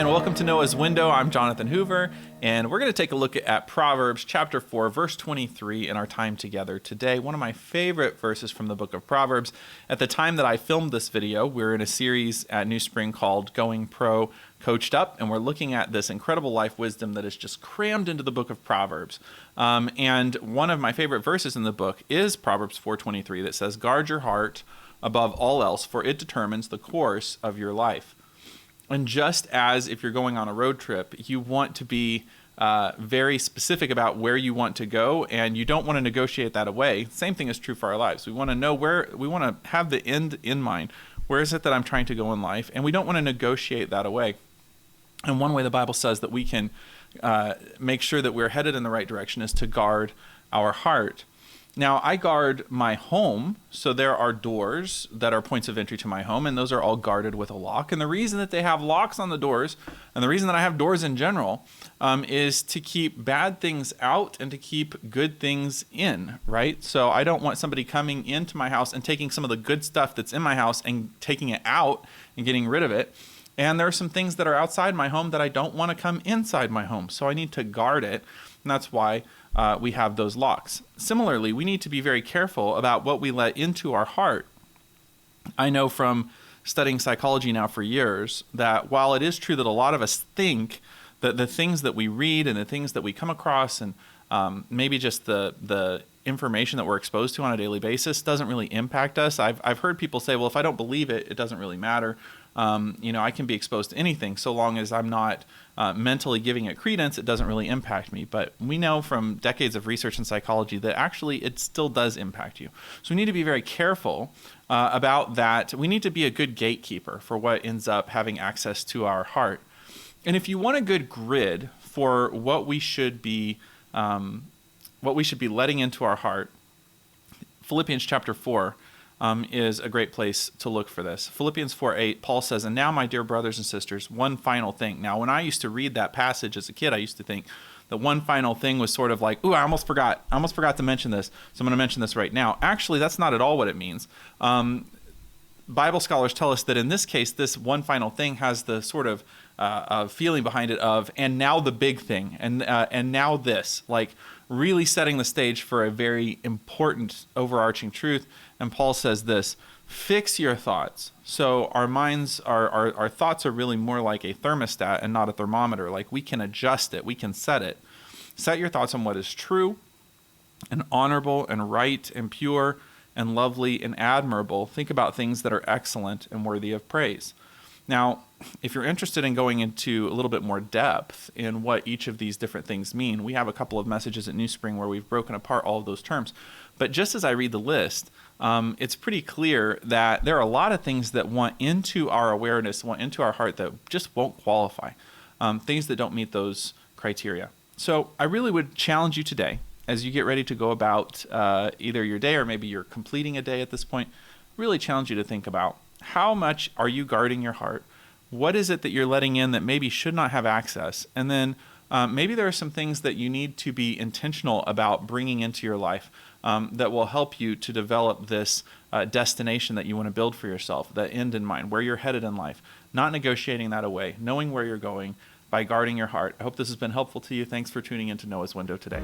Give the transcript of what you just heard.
and welcome to Noah's Window. I'm Jonathan Hoover, and we're going to take a look at Proverbs chapter 4, verse 23 in our time together today. One of my favorite verses from the book of Proverbs. At the time that I filmed this video, we're in a series at New Spring called Going Pro Coached Up, and we're looking at this incredible life wisdom that is just crammed into the book of Proverbs. And one of my favorite verses in the book is Proverbs 4:23 that says, "Guard your heart above all else, for it determines the course of your life." And just as if you're going on a road trip, you want to be very specific about where you want to go, and you don't want to negotiate that away. Same thing is true for our lives. We want to know where, we want to have the end in mind. Where is it that I'm trying to go in life? And we don't want to negotiate that away. And one way the Bible says that we can make sure that we're headed in the right direction is to guard our heart. Now, I guard my home, so there are doors that are points of entry to my home, and those are all guarded with a lock. And the reason that they have locks on the doors, and the reason that I have doors in general, is to keep bad things out and to keep good things in, right? So I don't want somebody coming into my house and taking some of the good stuff that's in my house and taking it out and getting rid of it. And there are some things that are outside my home that I don't want to come inside my home, so I need to guard it, and that's why we have those locks. Similarly, we need to be very careful about what we let into our heart. I know from studying psychology now for years that while it is true that a lot of us think that the things that we read and the things that we come across and maybe just the information that we're exposed to on a daily basis doesn't really impact us. I've heard people say, well, if I don't believe it, it doesn't really matter. I can be exposed to anything so long as I'm not mentally giving it credence, it doesn't really impact me. But we know from decades of research in psychology that actually it still does impact you. So we need to be very careful about that. We need to be a good gatekeeper for what ends up having access to our heart. And if you want a good grid for what we should be letting into our heart, Philippians chapter 4 is a great place to look for this. Philippians 4:8, Paul says, "And now, my dear brothers and sisters, one final thing." Now, when I used to read that passage as a kid, I used to think that one final thing was sort of like, ooh, I almost forgot to mention this, so I'm going to mention this right now. Actually, that's not at all what it means. Bible scholars tell us that in this case, this one final thing has the sort of feeling behind it of, and now the big thing, and now this, like really setting the stage for a very important overarching truth. And Paul says this, fix your thoughts. So our minds, our thoughts are really more like a thermostat and not a thermometer. Like we can adjust it, we can set it. Set your thoughts on what is true and honorable and right and pure and lovely and admirable. Think about things that are excellent and worthy of praise. Now, if you're interested in going into a little bit more depth in what each of these different things mean, we have a couple of messages at New Spring where we've broken apart all of those terms. But just as I read the list, it's pretty clear that there are a lot of things that want into our awareness, want into our heart that just won't qualify, things that don't meet those criteria. So I really would challenge you today, as you get ready to go about either your day or maybe you're completing a day at this point, really challenge you to think about how much are you guarding your heart? What is it that you're letting in that maybe should not have access? And then maybe there are some things that you need to be intentional about bringing into your life that will help you to develop this destination that you want to build for yourself, that end in mind, where you're headed in life, not negotiating that away, knowing where you're going by guarding your heart. I hope this has been helpful to you. Thanks for tuning in to Noah's Window today.